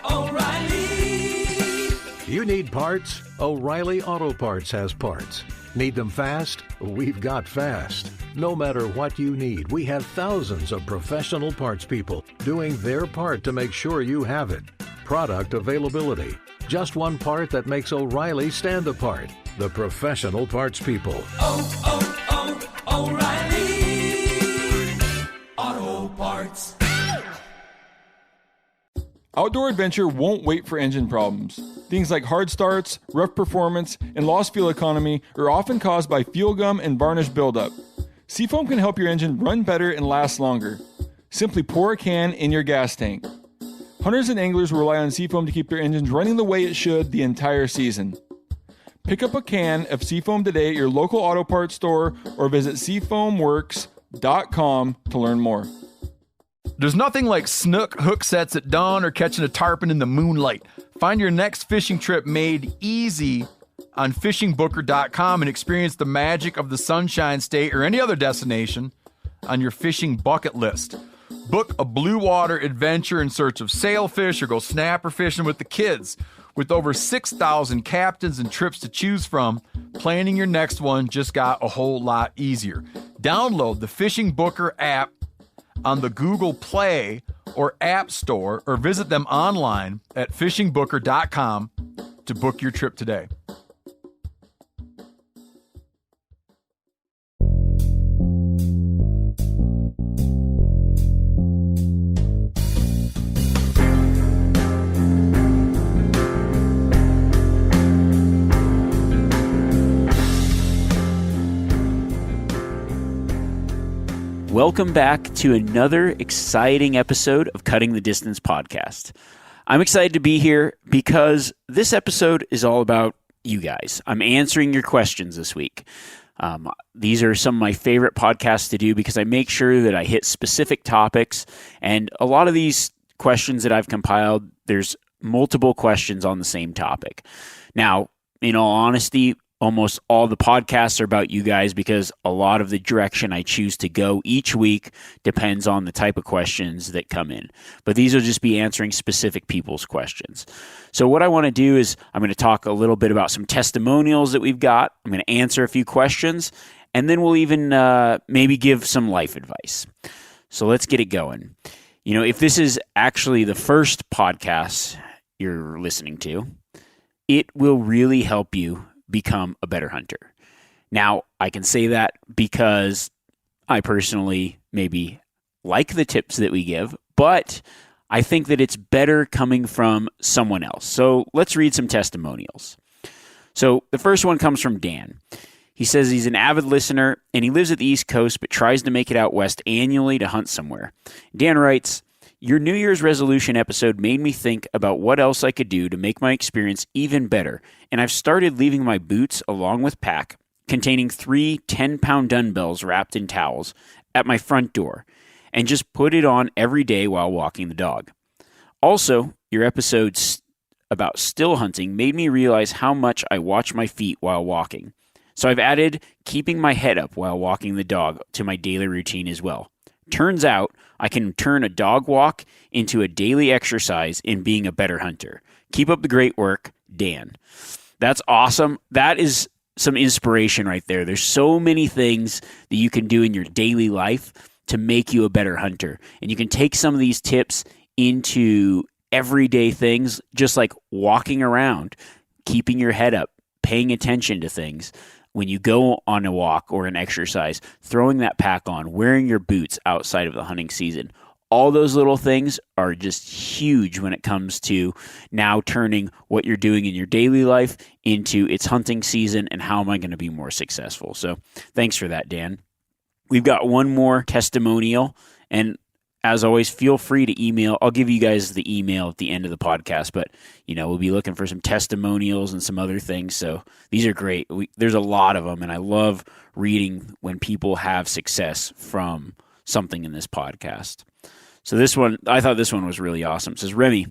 O'Reilly. You need parts? O'Reilly Auto Parts has parts. Need them fast? We've got fast. No matter what you need, we have thousands of professional parts people doing their part to make sure you have it. Product availability. Just one part that makes O'Reilly stand apart. The professional parts people. O'Reilly Auto Parts. Outdoor adventure won't wait for engine problems. Things like hard starts, rough performance, and lost fuel economy are often caused by fuel gum and varnish buildup. Seafoam can help your engine run better and last longer. Simply pour a can in your gas tank. Hunters and anglers rely on Seafoam to keep their engines running the way it should the entire season. Pick up a can of Seafoam today at your local auto parts store or visit seafoamworks.com to learn more. There's nothing like snook hook sets at dawn or catching a tarpon in the moonlight. Find your next fishing trip made easy on fishingbooker.com and experience the magic of the Sunshine State or any other destination on your fishing bucket list. Book a blue water adventure in search of sailfish or go snapper fishing with the kids. With over 6,000 captains and trips to choose from, planning your next one just got a whole lot easier. Download the Fishing Booker app on the Google Play or App Store or visit them online at fishingbooker.com to book your trip today. Welcome back to another exciting episode of Cutting the Distance podcast. I'm excited to be here because this episode is all about you guys. I'm answering your questions this week. These are some of my favorite podcasts to do because I make sure that I hit specific topics. And a lot of these questions that I've compiled, there's multiple questions on the same topic. Now, in all honesty, almost all the podcasts are about you guys because a lot of the direction I choose to go each week depends on the type of questions that come in. But these will just be answering specific people's questions. So what I want to do is I'm going to talk a little bit about some testimonials that we've got. I'm going to answer a few questions, and then we'll even maybe give some life advice. So let's get it going. You know, if this is actually the first podcast you're listening to, it will really help you become a better hunter. Now, I can say that because I personally maybe like the tips that we give, but I think that it's better coming from someone else. So let's read some testimonials. So the first one comes from Dan. He says he's an avid listener and he lives at the East Coast but tries to make it out west annually to hunt somewhere. Dan writes, "Your New Year's resolution episode made me think about what else I could do to make my experience even better, and I've started leaving my boots along with pack, containing 3 10-pound dumbbells wrapped in towels, at my front door, and just put it on every day while walking the dog. Also, your episode about still hunting made me realize how much I watch my feet while walking. So I've added keeping my head up while walking the dog to my daily routine as well. Turns out I can turn a dog walk into a daily exercise in being a better hunter. Keep up the great work, Dan." That's awesome. That is some inspiration right there. There's so many things that you can do in your daily life to make you a better hunter. And you can take some of these tips into everyday things, just like walking around, keeping your head up, paying attention to things. When you go on a walk or an exercise, throwing that pack on, wearing your boots outside of the hunting season, all those little things are just huge when it comes to now turning what you're doing in your daily life into it's hunting season and how am I going to be more successful. So thanks for that, Dan. We've got one more testimonial, and as always, feel free to email. I'll give you guys the email at the end of the podcast, but we'll be looking for some testimonials and some other things. So these are great. There's a lot of them, and I love reading when people have success from something in this podcast. So this one, I thought this one was really awesome. It says, "Remy,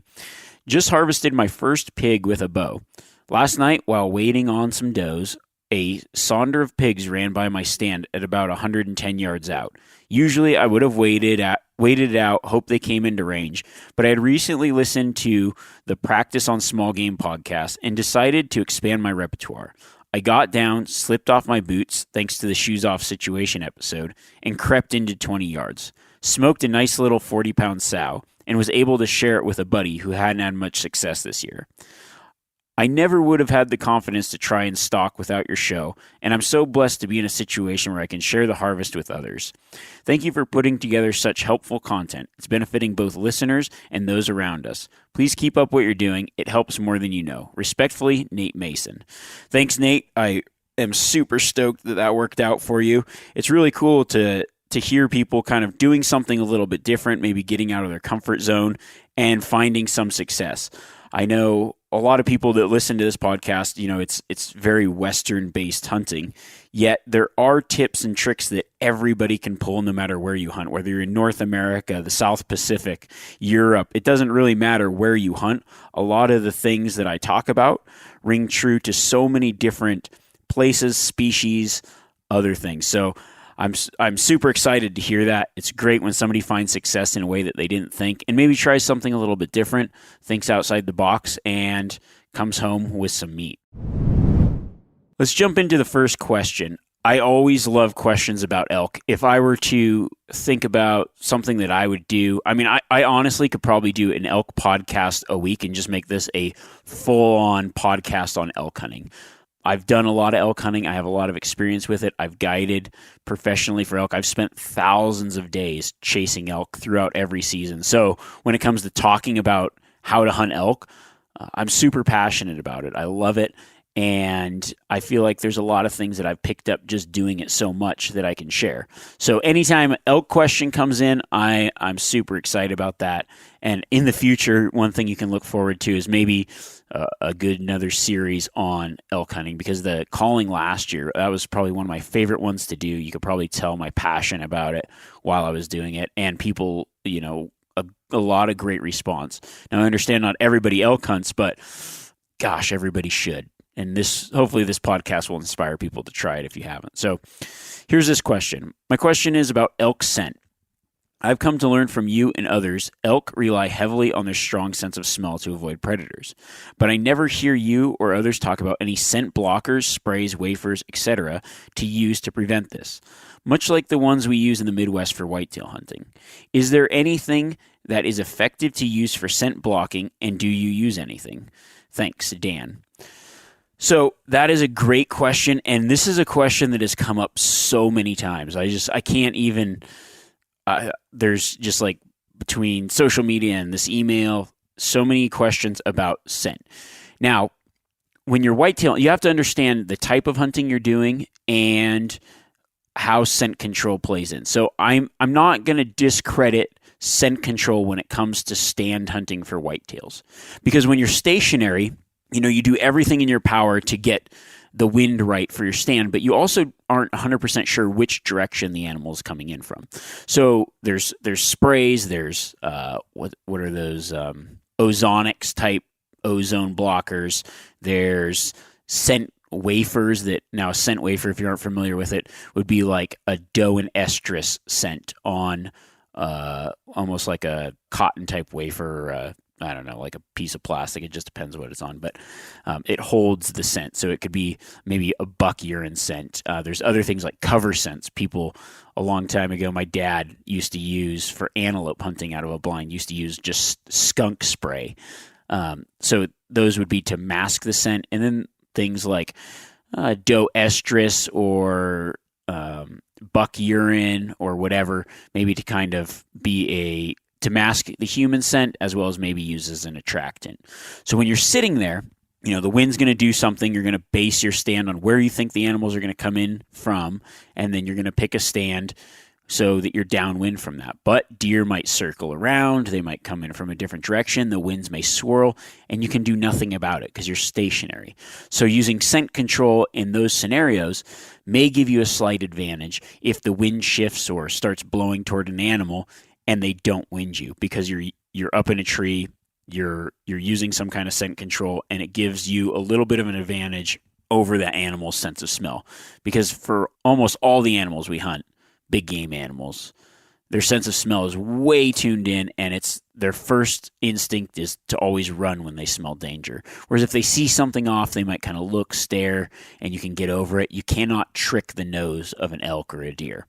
just harvested my first pig with a bow. Last night, while waiting on some does, a sonder of pigs ran by my stand at about 110 yards out. Usually I would have waited it out, hope they came into range, but I had recently listened to the Practice on Small Game podcast and decided to expand my repertoire. I got down, slipped off my boots, thanks to the shoes off situation episode, and crept into 20 yards. Smoked a nice little 40-pound sow, and was able to share it with a buddy who hadn't had much success this year. I never would have had the confidence to try and stalk without your show, and I'm so blessed to be in a situation where I can share the harvest with others. Thank you for putting together such helpful content. It's benefiting both listeners and those around us. Please keep up what you're doing. It helps more than you know. Respectfully, Nate Mason. Thanks, Nate. I am super stoked that worked out for you. It's really cool to hear people kind of doing something a little bit different, maybe getting out of their comfort zone and finding some success. I know a lot of people that listen to this podcast, it's very Western-based hunting, yet there are tips and tricks that everybody can pull no matter where you hunt, whether you're in North America, the South Pacific, Europe. It doesn't really matter where you hunt. A lot of the things that I talk about ring true to so many different places, species, other things. So I'm super excited to hear that. It's great when somebody finds success in a way that they didn't think and maybe tries something a little bit different, thinks outside the box, and comes home with some meat. Let's jump into the first question. I always love questions about elk. If I were to think about something that I would do, I honestly could probably do an elk podcast a week and just make this a full-on podcast on elk hunting. I've done a lot of elk hunting. I have a lot of experience with it. I've guided professionally for elk. I've spent thousands of days chasing elk throughout every season. So when it comes to talking about how to hunt elk, I'm super passionate about it. I love it. And I feel like there's a lot of things that I've picked up just doing it so much that I can share. So anytime an elk question comes in, I'm super excited about that. And in the future, one thing you can look forward to is maybe another series on elk hunting, because the calling last year, that was probably one of my favorite ones to do. You could probably tell my passion about it while I was doing it. And people, a lot of great response. Now, I understand not everybody elk hunts, but gosh, everybody should. And hopefully this podcast will inspire people to try it if you haven't. So here's this question. My question is about elk scent. I've come to learn from you and others, elk rely heavily on their strong sense of smell to avoid predators. But I never hear you or others talk about any scent blockers, sprays, wafers, etc. to use to prevent this, much like the ones we use in the Midwest for whitetail hunting. Is there anything that is effective to use for scent blocking, and do you use anything? Thanks, Dan. So that is a great question, and this is a question that has come up so many times. I can't even, there's just like between social media and this email, so many questions about scent. Now, when you're whitetail, you have to understand the type of hunting you're doing and how scent control plays in. So I'm not going to discredit scent control when it comes to stand hunting for whitetails, because when you're stationary, you do everything in your power to get the wind right for your stand, but you also aren't 100% sure which direction the animal is coming in from. So there's sprays, there's what are those ozonics type ozone blockers. There's scent wafers now a scent wafer, if you aren't familiar with it, would be like a doe and estrus scent on almost like a cotton type wafer, I don't know, like a piece of plastic. It just depends what it's on, but it holds the scent. So it could be maybe a buck urine scent. There's other things like cover scents. People a long time ago, my dad used to use for antelope hunting out of a blind, used to use just skunk spray. So those would be to mask the scent. And then things like doe estrus or buck urine or whatever, maybe to kind of be to mask the human scent, as well as maybe use as an attractant. So when you're sitting there, the wind's going to do something. You're going to base your stand on where you think the animals are going to come in from, and then you're going to pick a stand so that you're downwind from that. But deer might circle around. They might come in from a different direction. The winds may swirl, and you can do nothing about it because you're stationary. So using scent control in those scenarios may give you a slight advantage if the wind shifts or starts blowing toward an animal and they don't wind you, because you're up in a tree, you're using some kind of scent control, and it gives you a little bit of an advantage over that animal's sense of smell. Because for almost all the animals we hunt, big game animals, their sense of smell is way tuned in, and it's their first instinct is to always run when they smell danger. Whereas if they see something off, they might kind of look, stare, and you can get over it. You cannot trick the nose of an elk or a deer.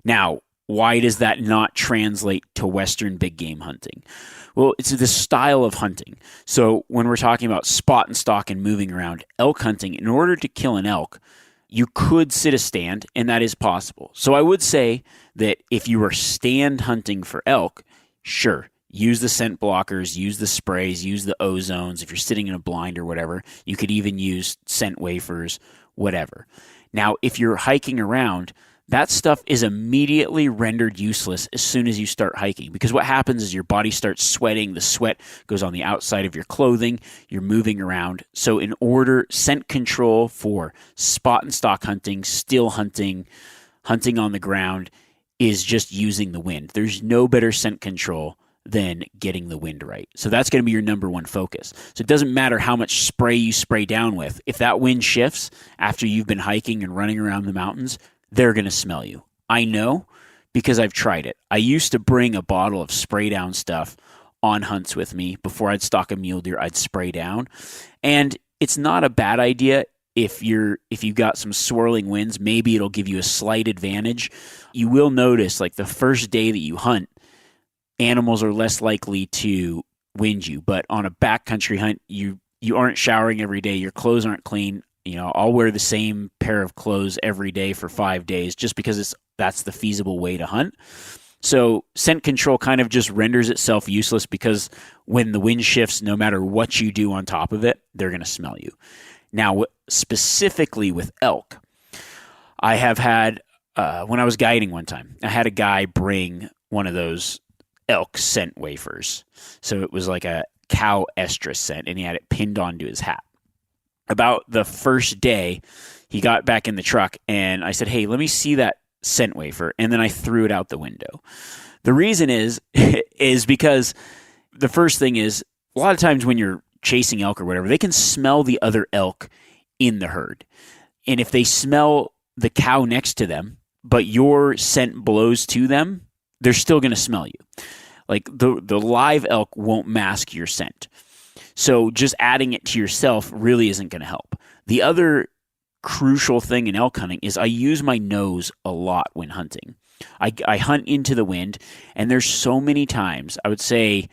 Now, why does that not translate to Western big game hunting? Well, it's the style of hunting. So when we're talking about spot and stalk and moving around elk hunting, in order to kill an elk, you could sit a stand, and that is possible. So I would say that if you were stand hunting for elk, sure, use the scent blockers, use the sprays, use the ozones. If you're sitting in a blind or whatever, you could even use scent wafers, whatever. Now, if you're hiking around, that stuff is immediately rendered useless as soon as you start hiking, because what happens is your body starts sweating, the sweat goes on the outside of your clothing, you're moving around. So in order, scent control for spot and stalk hunting, still hunting, hunting on the ground is just using the wind. There's no better scent control than getting the wind right. So that's going to be your number one focus. So it doesn't matter how much spray you spray down with. If that wind shifts after you've been hiking and running around the mountains, they're going to smell you. I know because I've tried it. I used to bring a bottle of spray down stuff on hunts with me. Before I'd stalk a mule deer, I'd spray down. And it's not a bad idea if you've got some swirling winds. Maybe it'll give you a slight advantage. You will notice, like the first day that you hunt, animals are less likely to wind you. But on a backcountry hunt, you aren't showering every day. Your clothes aren't clean. You know, I'll wear the same pair of clothes every day for 5 days just because that's the feasible way to hunt. So scent control kind of just renders itself useless because when the wind shifts, no matter what you do on top of it, they're going to smell you. Now, specifically with elk, I have had, when I was guiding one time, I had a guy bring one of those elk scent wafers. So it was like a cow estrus scent, and he had it pinned onto his hat. About the first day, he got back in the truck, and I said, hey, let me see that scent wafer, and then I threw it out the window. The reason is because the first thing is, a lot of times when you're chasing elk or whatever, they can smell the other elk in the herd. And if they smell the cow next to them, but your scent blows to them, they're still going to smell you. Like the live elk won't mask your scent. So just adding it to yourself really isn't going to help. The other crucial thing in elk hunting is I use my nose a lot when hunting. I hunt into the wind, and there's so many times, I would say,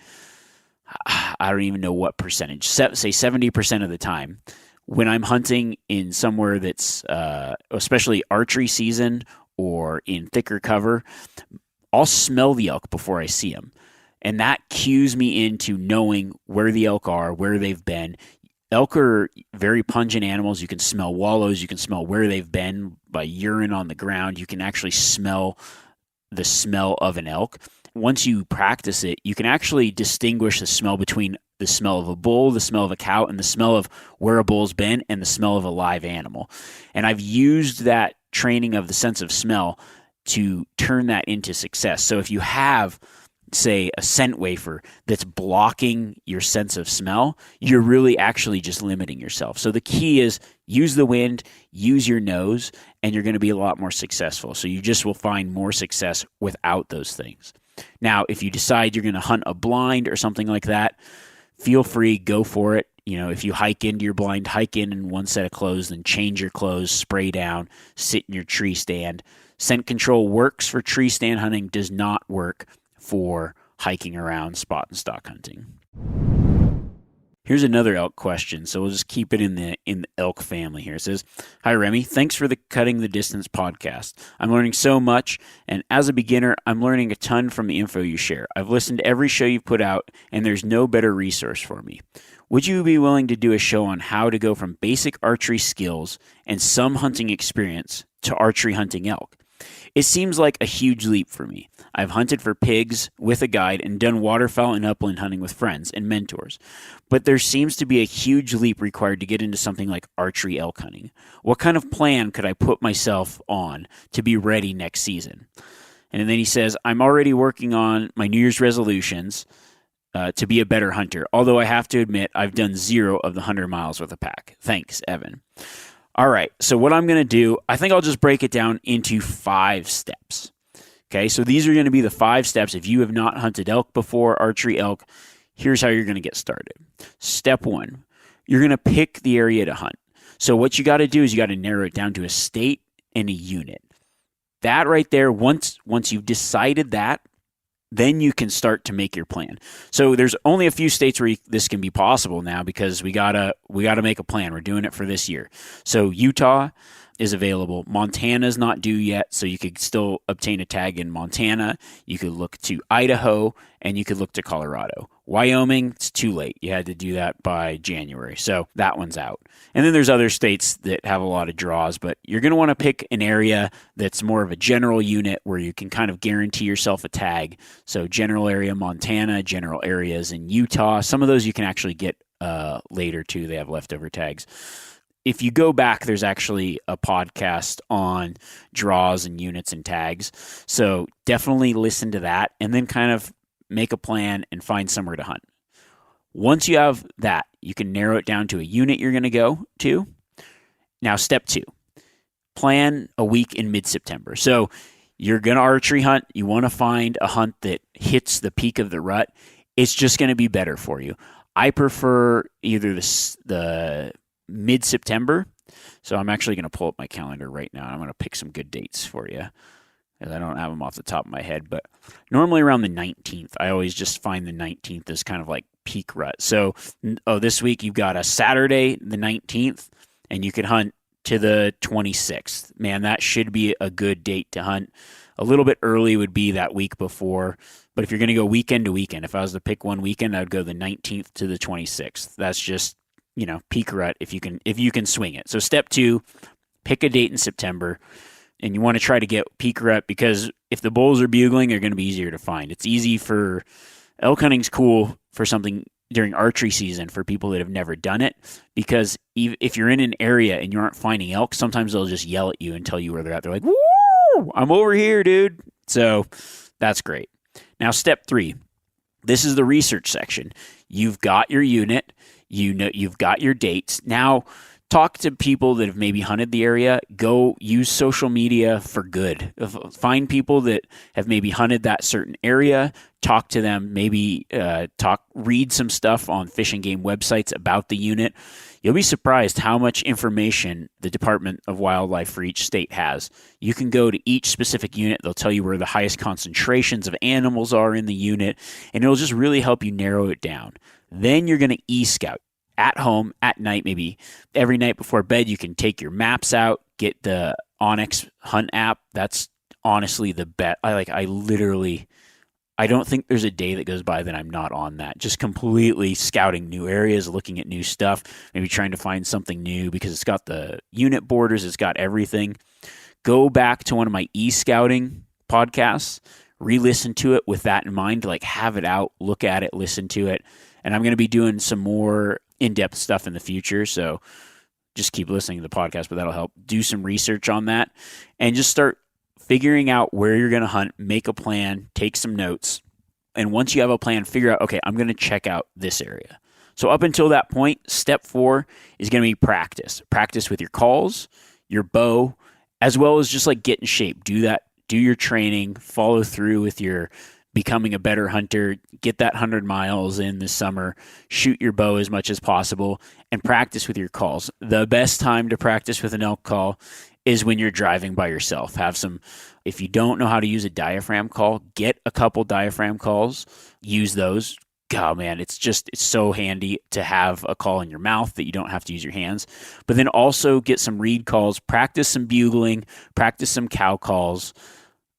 I don't even know what percentage, say 70% of the time, when I'm hunting in somewhere that's especially archery season or in thicker cover, I'll smell the elk before I see them. And that cues me into knowing where the elk are, where they've been. Elk are very pungent animals. You can smell wallows. You can smell where they've been by urine on the ground. You can actually smell the smell of an elk. Once you practice it, you can actually distinguish the smell between the smell of a bull, the smell of a cow, and the smell of where a bull's been and the smell of a live animal. And I've used that training of the sense of smell to turn that into success. So if you have, say, a scent wafer that's blocking your sense of smell, you're really actually just limiting yourself. So the key is use the wind, use your nose, and you're going to be a lot more successful. So you just will find more success without those things. Now, if you decide you're going to hunt a blind or something like that, feel free, go for it. You know, if you hike into your blind, hike in one set of clothes, then change your clothes, spray down, sit in your tree stand. Scent control works for tree stand hunting, does not work for hiking around spot and stalk hunting. Here's another elk question, so we'll just keep it in the elk family here. It says, hi Remy, thanks for the Cutting the Distance podcast. I'm learning so much, and as a beginner, I'm learning a ton from the info you share. I've listened to every show you've put out, and there's no better resource for me. Would you be willing to do a show on how to go from basic archery skills and some hunting experience to archery hunting elk? It seems like a huge leap for me. I've hunted for pigs with a guide and done waterfowl and upland hunting with friends and mentors. But there seems to be a huge leap required to get into something like archery elk hunting. What kind of plan could I put myself on to be ready next season? And then he says, I'm already working on my New Year's resolutions. to be a better hunter. Although I have to admit, I've done 0 of the 100 miles with a pack. Thanks, Evan. All right, so what I'm going to do, I think I'll just break it down into 5 steps. Okay, so these are going to be the 5 steps. If you have not hunted elk before, archery elk, here's how you're going to get started. Step 1, you're going to pick the area to hunt. So what you got to do is you got to narrow it down to a state and a unit. That right there, once you've decided that, then you can start to make your plan. So there's only a few states where this can be possible now because we gotta make a plan. We're doing it for this year. So Utah is available. Montana's not due yet, so you could still obtain a tag in Montana. You could look to Idaho, and you could look to Colorado. Wyoming, it's too late. You had to do that by January, so that one's out. And then there's other states that have a lot of draws, but you're going to want to pick an area that's more of a general unit where you can kind of guarantee yourself a tag. So general area Montana, general areas in Utah. Some of those you can actually get later, too. They have leftover tags. If you go back, there's actually a podcast on draws and units and tags. So definitely listen to that and then kind of make a plan and find somewhere to hunt. Once you have that, you can narrow it down to a unit you're going to go to. Now, step 2, plan a week in mid-September. So you're going to archery hunt. You want to find a hunt that hits the peak of the rut. It's just going to be better for you. I prefer either the mid-September. So I'm actually going to pull up my calendar right now. I'm going to pick some good dates for you. I don't have them off the top of my head, but normally around the 19th. I always just find the 19th is kind of like peak rut. So, this week you've got a Saturday, the 19th, and you can hunt to the 26th. Man, that should be a good date to hunt. A little bit early would be that week before, but if you're going to go weekend to weekend, if I was to pick one weekend, I would go the 19th to the 26th. That's just, peak rut if you can swing it. So step 2, pick a date in September. And you want to try to get peak rut because if the bulls are bugling, they're going to be easier to find. It's easy for elk hunting's cool for something during archery season for people that have never done it because if you're in an area and you aren't finding elk, sometimes they'll just yell at you and tell you where they're at. They're like, "Woo! I'm over here, dude." So that's great. Now, step 3. This is the research section. You've got your unit. You've got your dates. Now, talk to people that have maybe hunted the area. Go use social media for good. Find people that have maybe hunted that certain area. Talk to them. Maybe read some stuff on Fish and Game websites about the unit. You'll be surprised how much information the Department of Wildlife for each state has. You can go to each specific unit. They'll tell you where the highest concentrations of animals are in the unit, and it'll just really help you narrow it down. Then you're going to e-scout. At home, at night, maybe every night before bed, you can take your maps out, get the Onyx Hunt app. That's honestly the best. I don't think there's a day that goes by that I'm not on that. Just completely scouting new areas, looking at new stuff, maybe trying to find something new because it's got the unit borders, it's got everything. Go back to one of my e-scouting podcasts, re-listen to it with that in mind, like have it out, look at it, listen to it. And I'm going to be doing some more in-depth stuff in the future, so just keep listening to the podcast, but that'll help. Do some research on that and just start figuring out where you're going to hunt, make a plan, take some notes, and once you have a plan, figure out, okay, I'm going to check out this area. So up until that point, step 4 is going to be practice. Practice with your calls, your bow, as well as just like get in shape. Do your training, follow through with your becoming a better hunter, get that 100 miles in this summer, shoot your bow as much as possible, and practice with your calls. The best time to practice with an elk call is when you're driving by yourself. If you don't know how to use a diaphragm call, get a couple diaphragm calls, use those. Oh man, it's so handy to have a call in your mouth that you don't have to use your hands. But then also get some reed calls, practice some bugling, practice some cow calls.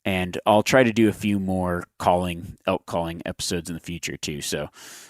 And I'll try to do a few more elk calling episodes in the future too.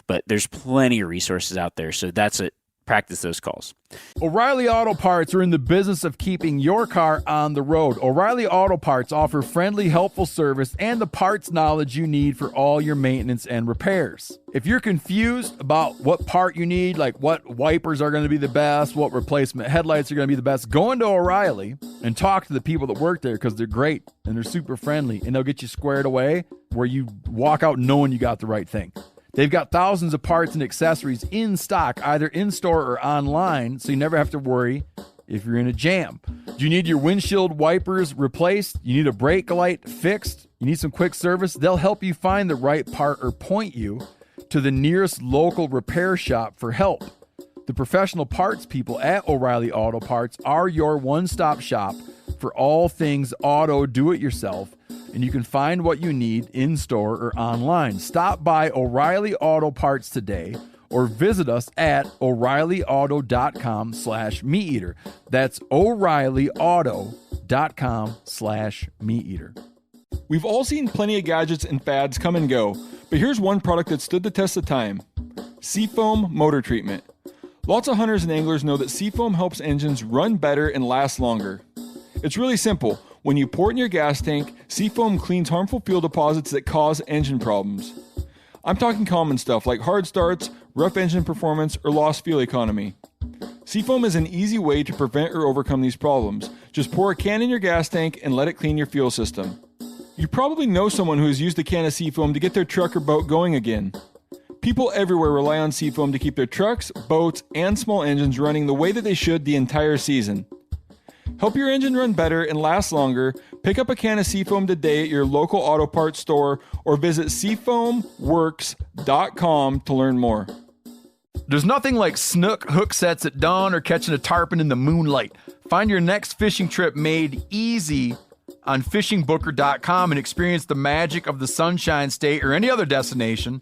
But there's plenty of resources out there. So that's it. Practice those calls. O'Reilly Auto Parts are in the business of keeping your car on the road. O'Reilly Auto Parts offer friendly, helpful service and the parts knowledge you need for all your maintenance and repairs. If you're confused about what part you need, like what wipers are going to be the best, what replacement headlights are going to be the best, go into O'Reilly and talk to the people that work there because they're great and they're super friendly and they'll get you squared away where you walk out knowing you got the right thing. They've got thousands of parts and accessories in stock, either in-store or online, so you never have to worry if you're in a jam. Do you need your windshield wipers replaced? You need a brake light fixed? You need some quick service? They'll help you find the right part or point you to the nearest local repair shop for help. The professional parts people at O'Reilly Auto Parts are your one-stop shop for all things auto do-it-yourself, and you can find what you need in-store or online. Stop by O'Reilly Auto Parts today or visit us at O'ReillyAuto.com/MeatEater. That's O'ReillyAuto.com/MeatEater. We've all seen plenty of gadgets and fads come and go, but here's one product that stood the test of time: Seafoam Motor Treatment. Lots of hunters and anglers know that Seafoam helps engines run better and last longer. It's really simple. When you pour it in your gas tank, Seafoam cleans harmful fuel deposits that cause engine problems. I'm talking common stuff like hard starts, rough engine performance, or lost fuel economy. Seafoam is an easy way to prevent or overcome these problems. Just pour a can in your gas tank and let it clean your fuel system. You probably know someone who has used a can of Seafoam to get their truck or boat going again. People everywhere rely on Seafoam to keep their trucks, boats, and small engines running the way that they should the entire season. Help your engine run better and last longer. Pick up a can of Seafoam today at your local auto parts store or visit SeafoamWorks.com to learn more. There's nothing like snook hook sets at dawn or catching a tarpon in the moonlight. Find your next fishing trip made easy on fishingbooker.com and experience the magic of the Sunshine State or any other destination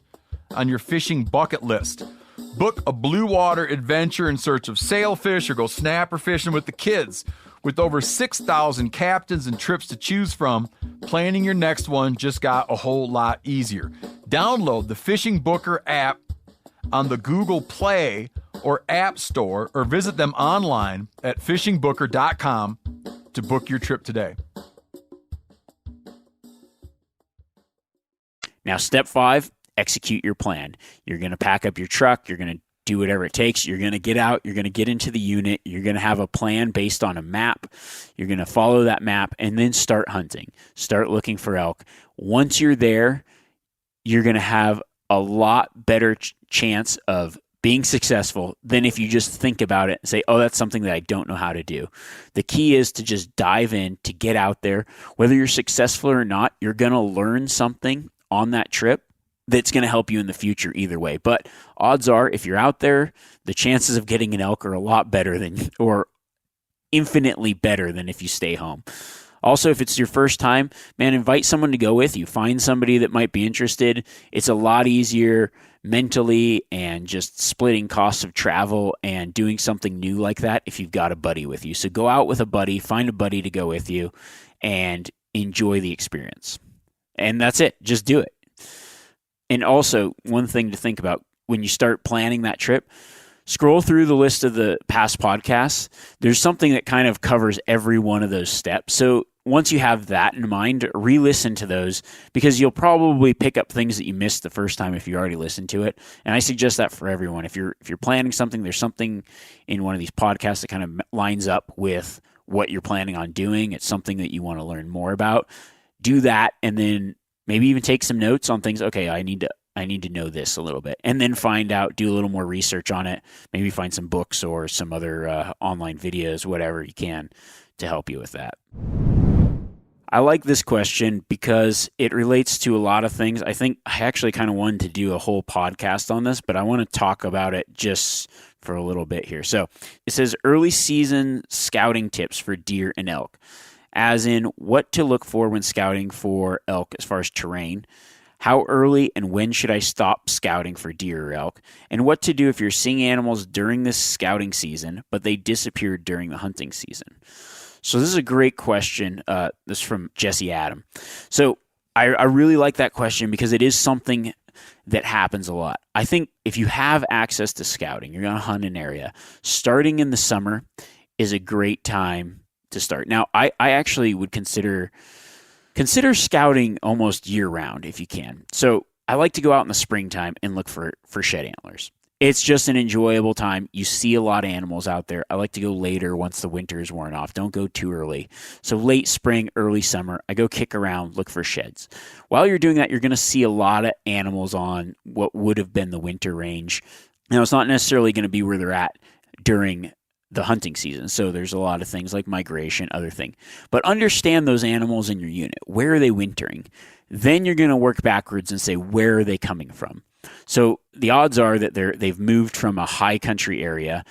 on your fishing bucket list. Book a blue water adventure in search of sailfish or go snapper fishing with the kids. With over 6,000 captains and trips to choose from, planning your next one just got a whole lot easier. Download the Fishing Booker app on the Google Play or App Store or visit them online at fishingbooker.com to book your trip today. Now, step 5, execute your plan. You're going to pack up your truck. You're going to do whatever it takes. You're going to get out. You're going to get into the unit. You're going to have a plan based on a map. You're going to follow that map and then start hunting. Start looking for elk. Once you're there, you're going to have a lot better chance of being successful than if you just think about it and say, oh, that's something that I don't know how to do. The key is to just dive in, to get out there. Whether you're successful or not, you're going to learn something on that trip that's going to help you in the future either way. But odds are, if you're out there, the chances of getting an elk are a lot better than, or infinitely better than if you stay home. Also, if it's your first time, man, invite someone to go with you. Find somebody that might be interested. It's a lot easier mentally and just splitting costs of travel and doing something new like that if you've got a buddy with you. So go out with a buddy, find a buddy to go with you, and enjoy the experience. And that's it. Just do it. And also, one thing to think about when you start planning that trip, scroll through the list of the past podcasts. There's something that kind of covers every one of those steps. So once you have that in mind, re-listen to those because you'll probably pick up things that you missed the first time if you already listened to it. And I suggest that for everyone. If you're planning something, there's something in one of these podcasts that kind of lines up with what you're planning on doing. It's something that you want to learn more about. Do that, and then maybe even take some notes on things. Okay, I need to know this a little bit, and then find out, do a little more research on it. Maybe find some books or some other online videos, whatever you can to help you with that. I like this question because it relates to a lot of things. I think I actually kind of wanted to do a whole podcast on this, but I want to talk about it just for a little bit here. So it says early season scouting tips for deer and elk, as in what to look for when scouting for elk as far as terrain, how early and when should I stop scouting for deer or elk, and what to do if you're seeing animals during this scouting season, but they disappeared during the hunting season. So this is a great question. This is from Jesse Adam. So I really like that question because it is something that happens a lot. I think if you have access to scouting, you're going to hunt an area, starting in the summer is a great time to start. Now, I actually would consider scouting almost year-round if you can. So I like to go out in the springtime and look for shed antlers. It's just an enjoyable time. You see a lot of animals out there. I like to go later once the winter is worn off. Don't go too early. So late spring, early summer, I go kick around, look for sheds. While you're doing that, you're going to see a lot of animals on what would have been the winter range. Now, it's not necessarily going to be where they're at during the hunting season. So there's a lot of things like migration, other thing. But understand those animals in your unit. Where are they wintering? Then you're going to work backwards and say, where are they coming from? So the odds are that they've moved from a high country area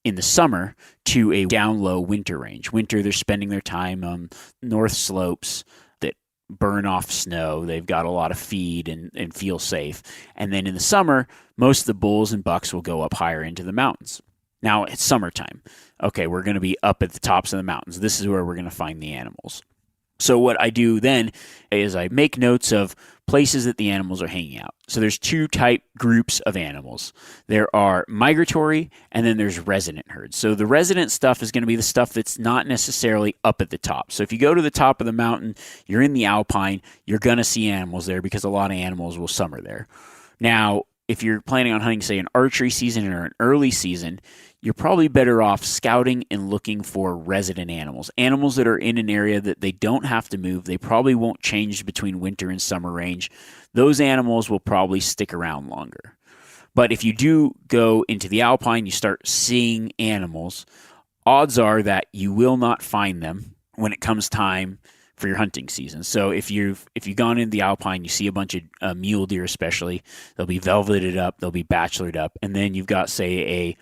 in the summer to a down low winter range. Winter, they're spending their time on north slopes that burn off snow. They've got a lot of feed and feel safe. And then in the summer, most of the bulls and bucks will go up higher into the mountains. Now it's summertime. Okay, we're going to be up at the tops of the mountains. This is where we're going to find the animals. So what I do then is I make notes of places that the animals are hanging out. So there's two type groups of animals. There are migratory and then there's resident herds. So the resident stuff is going to be the stuff that's not necessarily up at the top. So if you go to the top of the mountain, you're in the alpine, you're going to see animals there because a lot of animals will summer there. Now, if you're planning on hunting, say, an archery season or an early season, you're probably better off scouting and looking for resident animals. Animals that are in an area that they don't have to move. They probably won't change between winter and summer range. Those animals will probably stick around longer. But if you do go into the alpine, you start seeing animals, odds are that you will not find them when it comes time for your hunting season. So if you've gone into the alpine, you see a bunch of mule deer especially, they'll be velveted up, they'll be bachelored up, and then you've got, say, a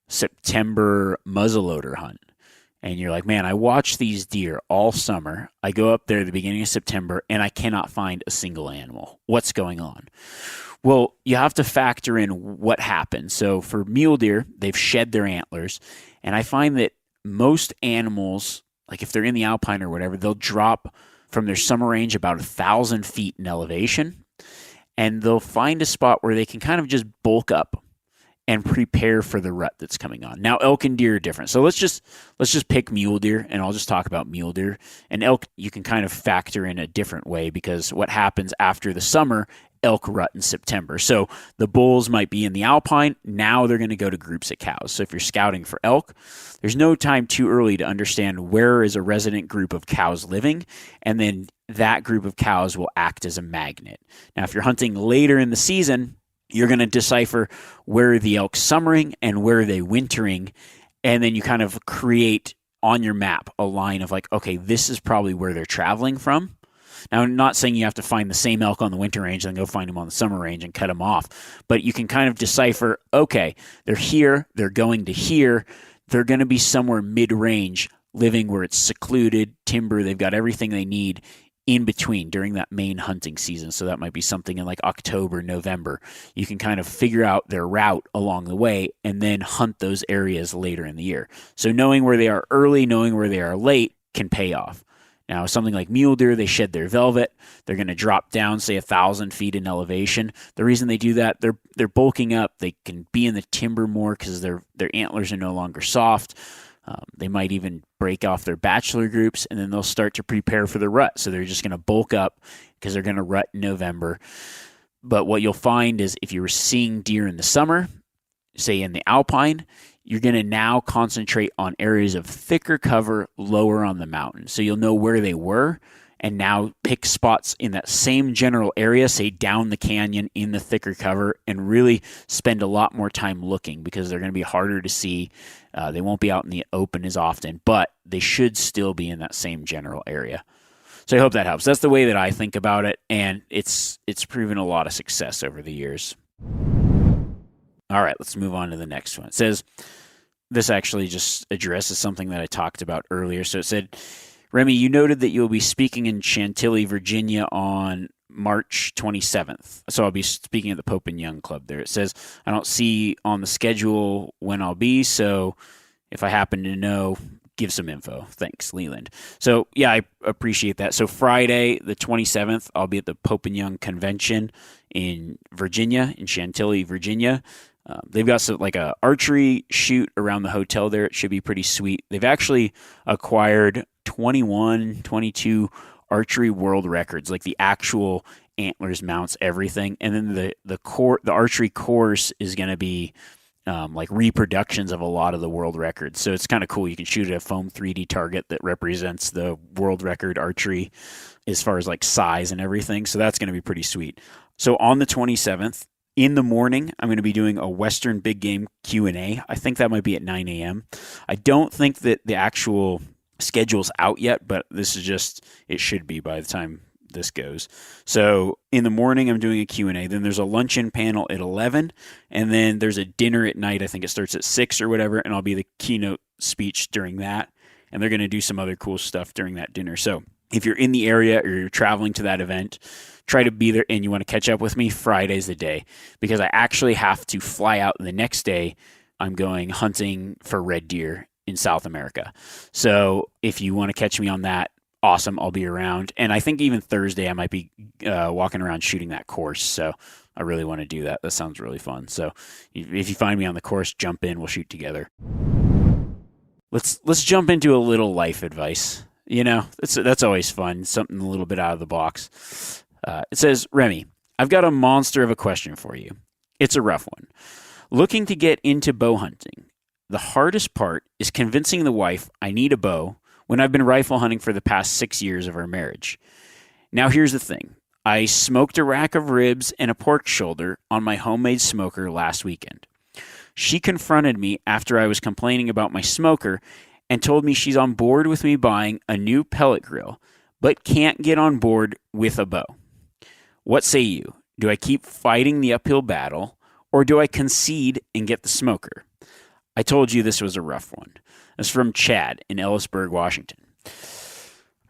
September muzzleloader hunt. And you're like, man, I watch these deer all summer. I go up there at the beginning of September and I cannot find a single animal. What's going on? Well, you have to factor in what happened. So for mule deer, they've shed their antlers. And I find that most animals, like if they're in the alpine or whatever, they'll drop from their summer range about 1,000 feet in elevation. And they'll find a spot where they can kind of just bulk up and prepare for the rut that's coming on. Now, elk and deer are different. So let's just pick mule deer, and I'll just talk about mule deer. And elk, you can kind of factor in a different way because what happens after the summer, elk rut in September. So the bulls might be in the alpine. Now they're going to go to groups of cows. So if you're scouting for elk, there's no time too early to understand where is a resident group of cows living, and then that group of cows will act as a magnet. Now, if you're hunting later in the season, you're going to decipher where are the elk summering and where are they wintering, and then you kind of create on your map a line of like, okay, this is probably where they're traveling from. Now, I'm not saying you have to find the same elk on the winter range and go find them on the summer range and cut them off, but you can kind of decipher, okay, they're here, they're going to here, they're going to be somewhere mid-range, living where it's secluded, timber, they've got everything they need in between during that main hunting season. So that might be something in like October, November. You can kind of figure out their route along the way and then hunt those areas later in the year. So knowing where they are early, knowing where they are late can pay off. Now, something like mule deer, they shed their velvet. They're going to drop down, say, 1,000 feet in elevation. The reason they do that, they're bulking up. They can be in the timber more because their antlers are no longer soft. They might even break off their bachelor groups, and then they'll start to prepare for the rut. So they're just going to bulk up because they're going to rut in November. But what you'll find is if you were seeing deer in the summer, say in the alpine, you're going to now concentrate on areas of thicker cover lower on the mountain. So you'll know where they were and now pick spots in that same general area, say down the canyon in the thicker cover, and really spend a lot more time looking because they're going to be harder to see. They won't be out in the open as often, but they should still be in that same general area. So I hope that helps. That's the way that I think about it, and it's proven a lot of success over the years. All right, let's move on to the next one. It says, this actually just addresses something that I talked about earlier. So it said, Remy, you noted that you'll be speaking in Chantilly, Virginia on March 27th. So I'll be speaking at the Pope and Young Club there. It says, I don't see on the schedule when I'll be, so if I happen to know, give some info. Thanks, Leland. So yeah, I appreciate that. So Friday, the 27th, I'll be at the Pope and Young Convention in Virginia, in Chantilly, Virginia. They've got some, like a archery shoot around the hotel there. It should be pretty sweet. They've actually acquired 22 archery world records, like the actual antlers, mounts, everything. And then the archery course is going to be like reproductions of a lot of the world records. So it's kind of cool. You can shoot at a foam 3D target that represents the world record archery as far as like size and everything. So that's going to be pretty sweet. So on the 27th, in the morning, I'm going to be doing a Western big game Q&A. I think that might be at 9 a.m. I don't think that the actual schedule's out yet, but this is just, it should be by the time this goes. So in the morning, I'm doing a Q&A. Then there's a luncheon panel at 11, and then there's a dinner at night. I think it starts at 6 or whatever, and I'll be the keynote speech during that. And they're going to do some other cool stuff during that dinner. So if you're in the area or you're traveling to that event, try to be there, and you want to catch up with me, Friday's the day, because I actually have to fly out the next day. I'm going hunting for red deer in South America. So if you want to catch me on that, awesome, I'll be around. And I think even Thursday I might be walking around shooting that course. So I really want to do that. That sounds really fun. So if you find me on the course, jump in, we'll shoot together. Let's jump into a little life advice. You know, that's always fun, something a little bit out of the box. It says, Remy, I've got a monster of a question for you. It's a rough one. Looking to get into bow hunting. The hardest part is convincing the wife I need a bow when I've been rifle hunting for the past 6 years of our marriage. Now here's the thing. I smoked a rack of ribs and a pork shoulder on my homemade smoker last weekend. She confronted me after I was complaining about my smoker and told me she's on board with me buying a new pellet grill, but can't get on board with a bow. What say you? Do I keep fighting the uphill battle, or do I concede and get the smoker? I told you this was a rough one. That's from Chad in Ellisburg, Washington.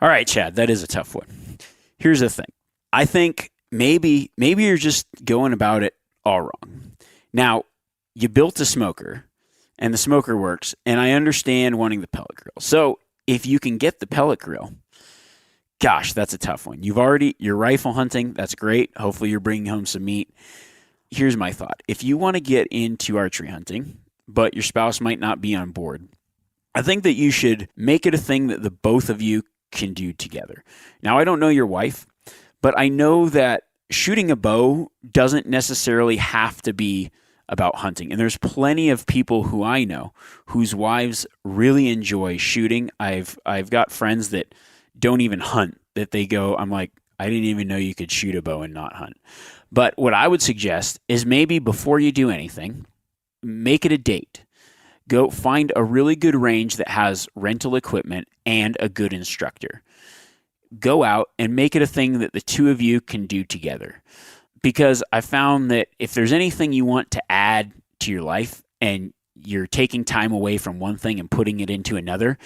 All right, Chad, that is a tough one. Here's the thing. I think maybe you're just going about it all wrong. Now, you built a smoker, and the smoker works, and I understand wanting the pellet grill. So if you can get the pellet grill, gosh, that's a tough one. You're rifle hunting. That's great. Hopefully you're bringing home some meat. Here's my thought. If you want to get into archery hunting, but your spouse might not be on board, I think that you should make it a thing that the both of you can do together. Now, I don't know your wife, but I know that shooting a bow doesn't necessarily have to be about hunting. And there's plenty of people who I know whose wives really enjoy shooting. I've got friends that don't even hunt, that they go, I'm like, I didn't even know you could shoot a bow and not hunt. But what I would suggest is maybe before you do anything, make it a date. Go find a really good range that has rental equipment and a good instructor. Go out and make it a thing that the two of you can do together. Because I found that if there's anything you want to add to your life and you're taking time away from one thing and putting it into another,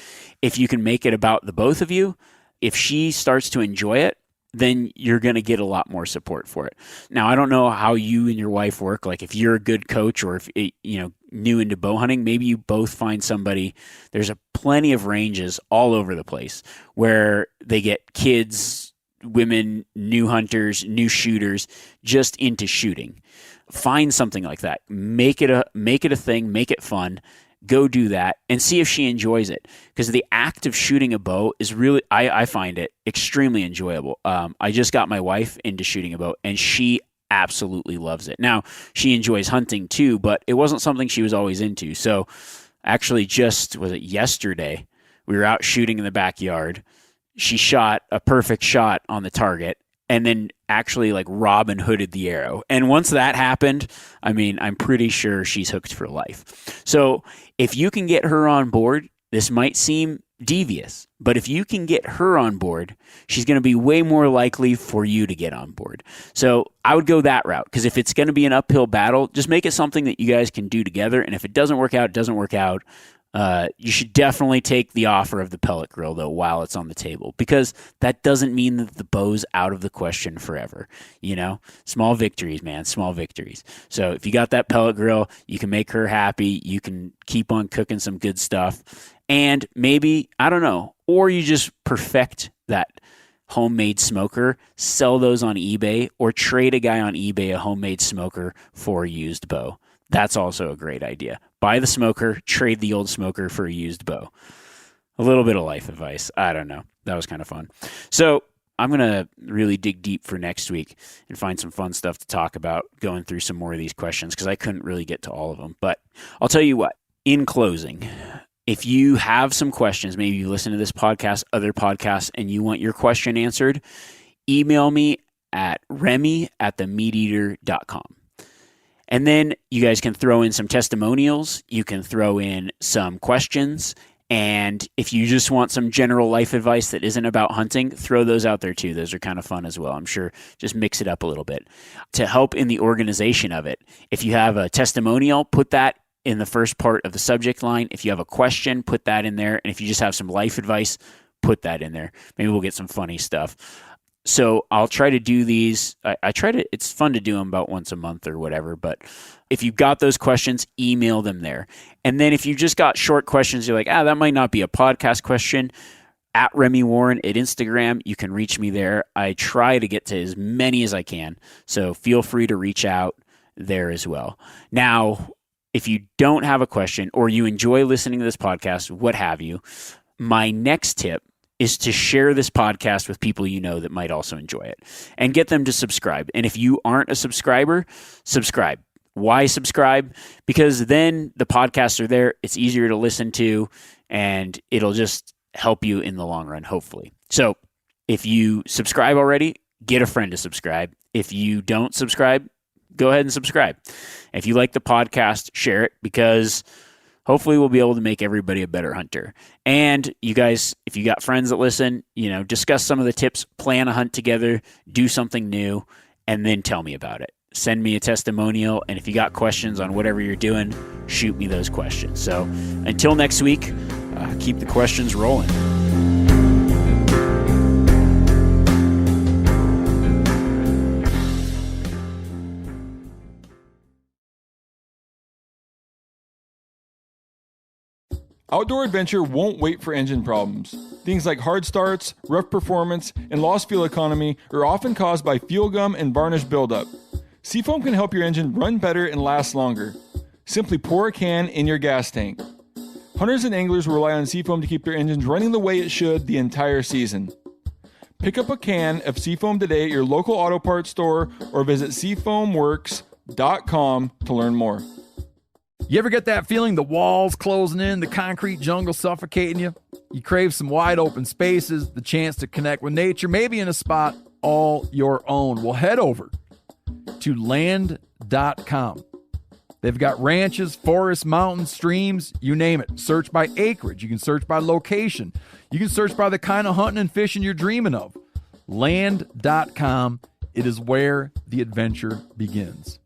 if you can make it about the both of you, if she starts to enjoy it, then you're going to get a lot more support for it. Now, I don't know how you and your wife work. Like if you're a good coach or if new into bow hunting, maybe you both find somebody. There's plenty of ranges all over the place where they get kids, women, new hunters, new shooters just into shooting. Find something like that. Make it a thing, make it fun. Go do that and see if she enjoys it. Because the act of shooting a bow is really, I find it extremely enjoyable. I just got my wife into shooting a bow and she absolutely loves it. Now, she enjoys hunting too, but it wasn't something she was always into. So actually was it yesterday? We were out shooting in the backyard. She shot a perfect shot on the target and then actually like Robin Hooded the arrow. And once that happened, I mean, I'm pretty sure she's hooked for life. So if you can get her on board, this might seem devious, but if you can get her on board, she's going to be way more likely for you to get on board. So I would go that route, because if it's going to be an uphill battle, just make it something that you guys can do together. And if it doesn't work out, it doesn't work out. You should definitely take the offer of the pellet grill, though, while it's on the table, because that doesn't mean that the bow's out of the question forever. You know, small victories, man, small victories. So if you got that pellet grill, you can make her happy. You can keep on cooking some good stuff. And maybe, I don't know, or you just perfect that homemade smoker, sell those on eBay, or trade a guy on eBay a homemade smoker for a used bow. That's also a great idea. Buy the smoker, trade the old smoker for a used bow. A little bit of life advice. I don't know. That was kind of fun. So I'm going to really dig deep for next week and find some fun stuff to talk about, going through some more of these questions, because I couldn't really get to all of them. But I'll tell you what, in closing, if you have some questions, maybe you listen to this podcast, other podcasts, and you want your question answered, email me at remy@themeateater.com. And then you guys can throw in some testimonials. You can throw in some questions. And if you just want some general life advice that isn't about hunting, throw those out there too. Those are kind of fun as well. I'm sure just mix it up a little bit. To help in the organization of it, if you have a testimonial, put that in the first part of the subject line. If you have a question, put that in there. And if you just have some life advice, put that in there. Maybe we'll get some funny stuff. So I'll try to do these. I try to, it's fun to do them about once a month or whatever, but if you've got those questions, email them there. And then if you just got short questions, you're like, that might not be a podcast question, at Remy Warren at Instagram, you can reach me there. I try to get to as many as I can. So feel free to reach out there as well. Now, if you don't have a question or you enjoy listening to this podcast, what have you, my next tip is to share this podcast with people you know that might also enjoy it and get them to subscribe. And if you aren't a subscriber, subscribe. Why subscribe? Because then the podcasts are there. It's easier to listen to, and it'll just help you in the long run, hopefully. So if you subscribe already, get a friend to subscribe. If you don't subscribe, go ahead and subscribe. If you like the podcast, share it, because hopefully we'll be able to make everybody a better hunter. And you guys, if you got friends that listen, discuss some of the tips, plan a hunt together, do something new, and then tell me about it. Send me a testimonial, and if you got questions on whatever you're doing, shoot me those questions. So until next week, keep the questions rolling. Outdoor adventure won't wait for engine problems. Things like hard starts, rough performance, and lost fuel economy are often caused by fuel gum and varnish buildup. Seafoam can help your engine run better and last longer. Simply pour a can in your gas tank. Hunters and anglers rely on Seafoam to keep their engines running the way it should the entire season. Pick up a can of Seafoam today at your local auto parts store or visit seafoamworks.com to learn more. You ever get that feeling the walls closing in, the concrete jungle suffocating you? You crave some wide open spaces, the chance to connect with nature, maybe in a spot all your own. Well, head over to land.com. They've got ranches, forests, mountains, streams, you name it. Search by acreage. You can search by location. You can search by the kind of hunting and fishing you're dreaming of. Land.com. It is where the adventure begins.